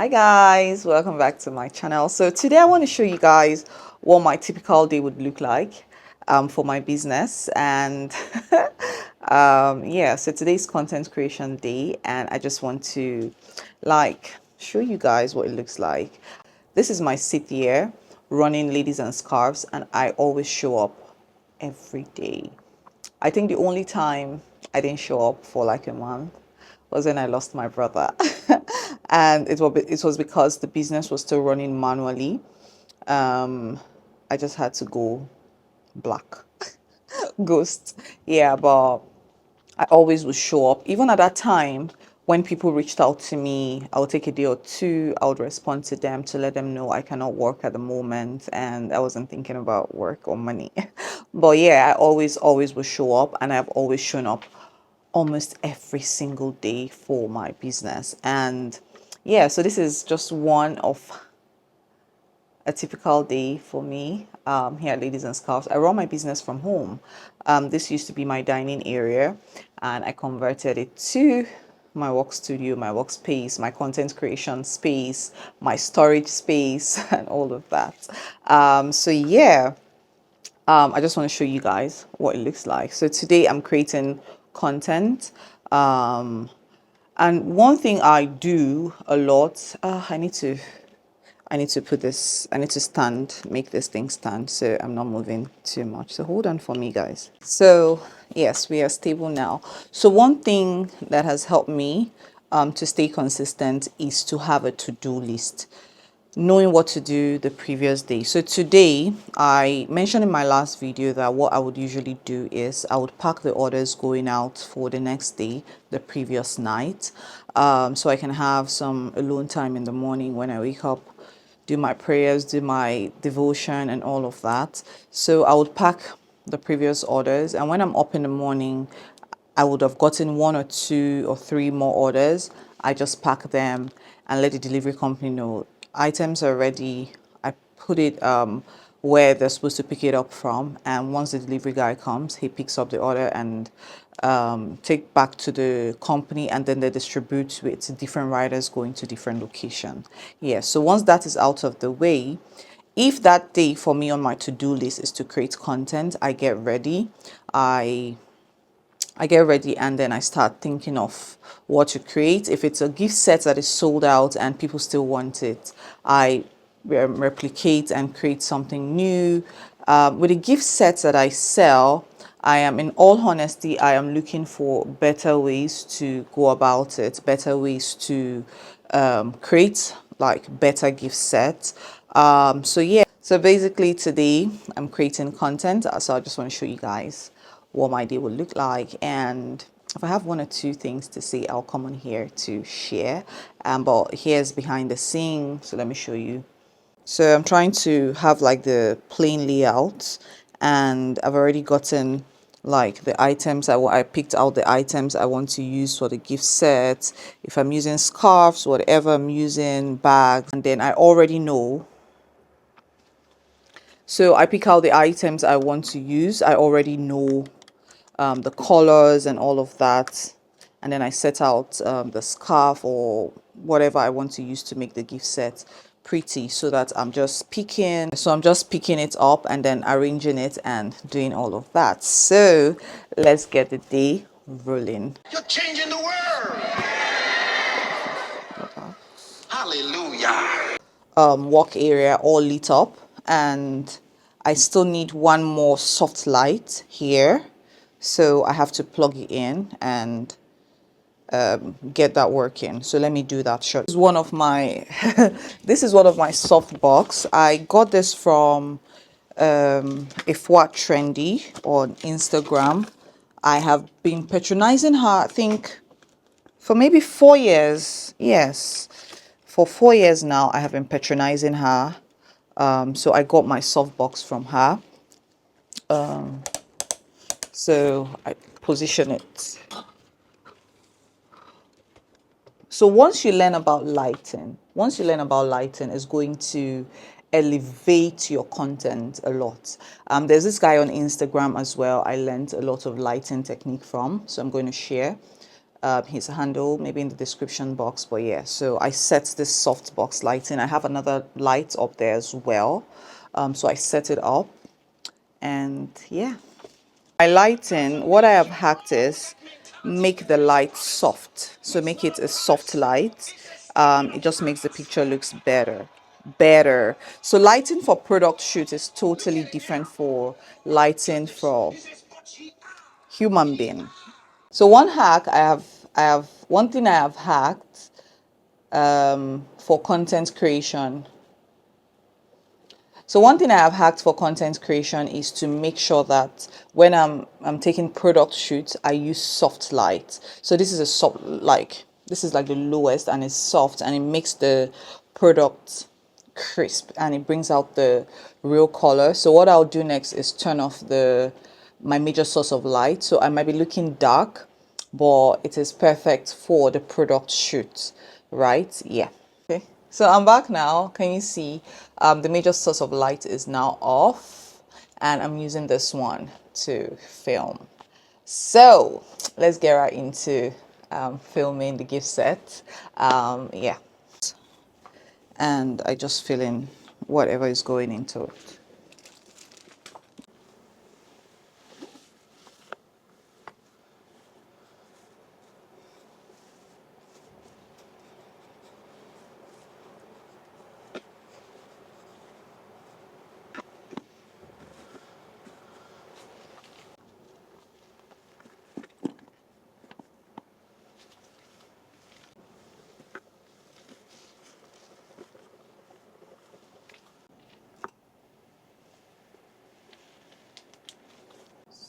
Hi guys, welcome back to my channel. So today I want to show you guys what my typical day would look like for my business. And yeah, so today's content creation day, and I just want to show you guys what it looks like. This is my sit here running ladies and scarves, and I always show up every day. I think the only time I didn't show up for like a month was when I lost my brother. And it was because the business was still running manually. I just had to go black, ghost. Yeah, but I always would show up. Even at that time, when people reached out to me, I would take a day or two. I would respond to them to let them know I cannot work at the moment and I wasn't thinking about work or money. But yeah, I always would show up, and I've always shown up almost every single day for my business. And yeah, so this is just one of a typical day for me here at Ladies and Scarves. I run my business from home. This used to be my dining area, and I converted it to my work studio, my workspace, my content creation space, my storage space, and all of that. So yeah, I just want to show you guys what it looks like. So today I'm creating content. And one thing I do a lot, I need to put this, I need to make this thing stand so I'm not moving too much. So hold on for me, guys. So yes, we are stable now. So one thing that has helped me to stay consistent is to have a to-do list, knowing what to do the previous day. So today, I mentioned in my last video that what I would usually do is I would pack the orders going out for the next day the previous night, so I can have some alone time in the morning when I wake up, do my prayers, do my devotion, and all of that. So I would pack the previous orders, and when I'm up in the morning, I would have gotten one or two or three more orders. I just pack them and let the delivery company know items are ready. I put it where they're supposed to pick it up from, and once the delivery guy comes, he picks up the order and take back to the company, and then they distribute with different riders going to different locations. Yeah, so once that is out of the way, if that day for me on my to-do list is to create content, I get ready. I get ready, and then I start thinking of what to create. If it's a gift set that is sold out and people still want it, I replicate and create something new. With the gift sets that I sell, I am, in all honesty, I am looking for better ways to go about it, better ways to create like better gift sets. So yeah, so basically today I'm creating content. So I just want to show you guys what my day will look like, and if I have one or two things to say, I'll come on here to share. But here's behind the scene, so let me show you. So I'm trying to have like the plain layout, and I've already gotten like the items. I picked out the items I want to use for the gift set. If I'm using scarves, whatever I'm using, bags, and then I already know. So I pick out the items I want to use. I already know the colors and all of that, and then I set out the scarf or whatever I want to use to make the gift set pretty, so that I'm just picking it up and then arranging it and doing all of that. So let's get the day rolling. You're changing the world. Hallelujah. Work area all lit up, and I still need one more soft light here, so I have to plug it in and get that working. So let me do that short. This is one of my this is one of my soft box. I got this from Ifwa Trendy on Instagram. I have been patronizing her, I think, for maybe 4 years. Yes, for 4 years now I have been patronizing her. So I got my soft box from her. So I position it. So once you learn about lighting, it's going to elevate your content a lot. There's this guy on Instagram as well I learned a lot of lighting technique from, so I'm going to share. his handle maybe in the description box. But yeah, so I set this softbox lighting. I have another light up there as well, so I set it up, and yeah, my lighting, what I have hacked is make the light soft. So make it a soft light. It just makes the picture looks better. So lighting for product shoot is totally different for lighting for human being. So one hack I have one thing I have hacked for content creation. So one thing I have hacked for content creation is to make sure that when I'm taking product shoots, I use soft light. So this is a soft, like this is like the lowest, and it's soft, and it makes the product crisp, and it brings out the real color. So what I'll do next is turn off the my major source of light. So I might be looking dark, but it is perfect for the product shoot, right? Yeah. Okay, so I'm back now. Can you see the major source of light is now off, and I'm using this one to film. So let's get right into filming the gift set. Yeah, and I just fill in whatever is going into it.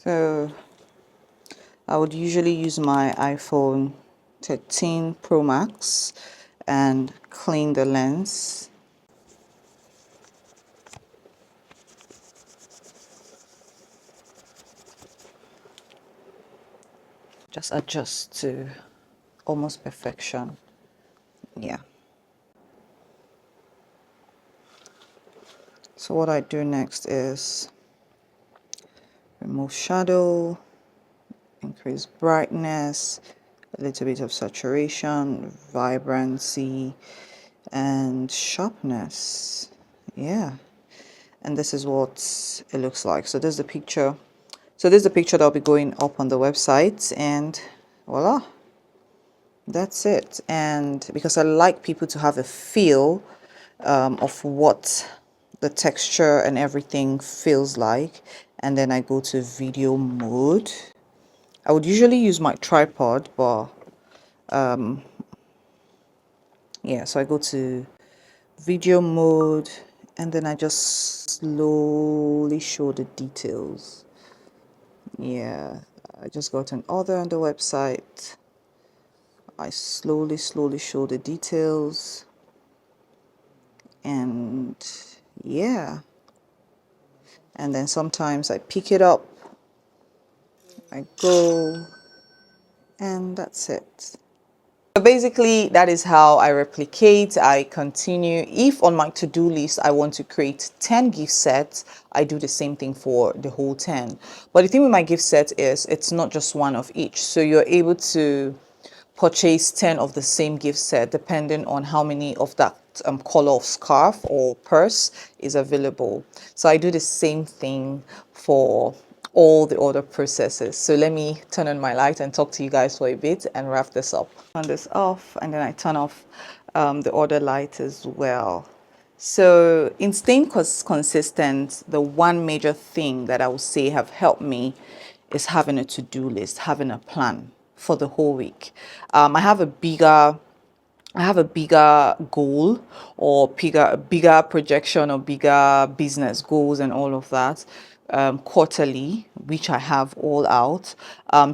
So I would usually use my iPhone 13 Pro Max and clean the lens. Just adjust to almost perfection. Yeah. So what I do next is remove shadow, increase brightness, a little bit of saturation, vibrancy, and sharpness. Yeah. And this is what it looks like. So there's the picture. So this is the picture that'll be going up on the website, and voila, that's it. And because I like people to have a feel of what the texture and everything feels like, and then I go to video mode. I would usually use my tripod, but yeah, so I go to video mode, and then I just slowly show the details. Yeah, I just got an order on the website. I slowly show the details, and yeah, and then sometimes I pick it up, I go, and that's it. So basically, that is how I replicate. I continue. If on my to-do list I want to create 10 gift sets, I do the same thing for the whole 10. But the thing with my gift set is it's not just one of each. So you're able to purchase 10 of the same gift set depending on how many of that color of scarf or purse is available. So I do the same thing for all the other processes. So let me turn on my light and talk to you guys for a bit and wrap this up. Turn this off, and then I turn off the other light as well. So in staying consistent, the one major thing that I would say have helped me is having a to-do list, having a plan for the whole week. I have a bigger goal, or bigger projection, or bigger business goals and all of that quarterly, which I have all out.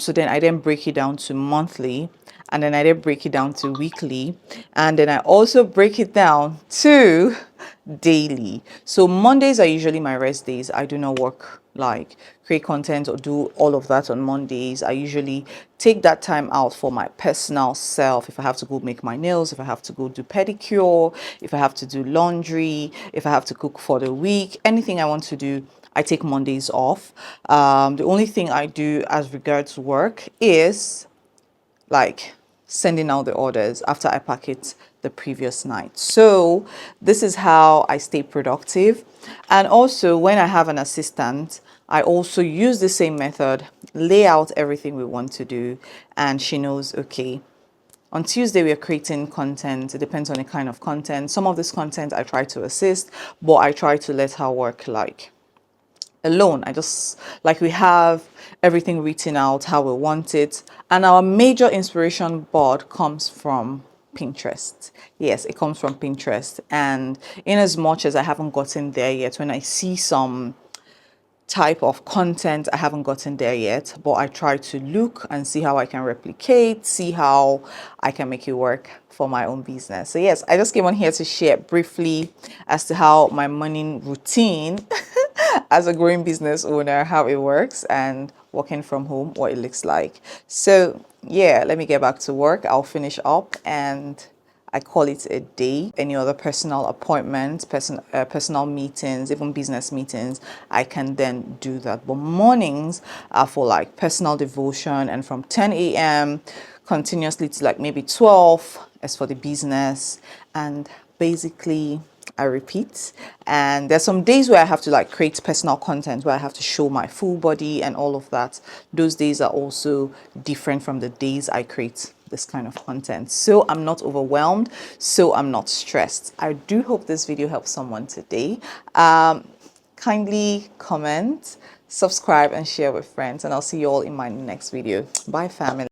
So then I then break it down to monthly, and then I then break it down to weekly, and then I also break it down to daily. So Mondays are usually my rest days. I do not work, like create content or do all of that on Mondays. I usually take that time out for my personal self. If I have to go make my nails, if I have to go do pedicure, if I have to do laundry, if I have to cook for the week, anything I want to do, I take Mondays off. The only thing I do as regards work is like sending out the orders after I pack it the previous night. So this is how I stay productive. And also when I have an assistant, I also use the same method, lay out everything we want to do, and she knows, okay, on Tuesday, we are creating content. It depends on the kind of content. Some of this content I try to assist, but I try to let her work like alone. I just like we have everything written out how we want it. And our major inspiration board comes from Pinterest. Yes, it comes from Pinterest. And in as much as I haven't gotten there yet, when I see some type of content, I haven't gotten there yet, but I try to look and see how I can replicate, see how I can make it work for my own business. So yes, I just came on here to share briefly as to how my morning routine as a growing business owner, how it works, and working from home, what it looks like. So yeah, let me get back to work. I'll finish up and I call it a day. Any other personal appointments, personal meetings, even business meetings, I can then do that. But mornings are for like personal devotion, and from 10 a.m. continuously to like maybe 12 as for the business. And basically I repeat. And there's some days where I have to like create personal content where I have to show my full body and all of that. Those days are also different from the days I create this kind of content. So I'm not overwhelmed, so I'm not stressed. I do hope this video helps someone today. Kindly comment, subscribe, and share with friends, and I'll see you all in my next video. Bye, family.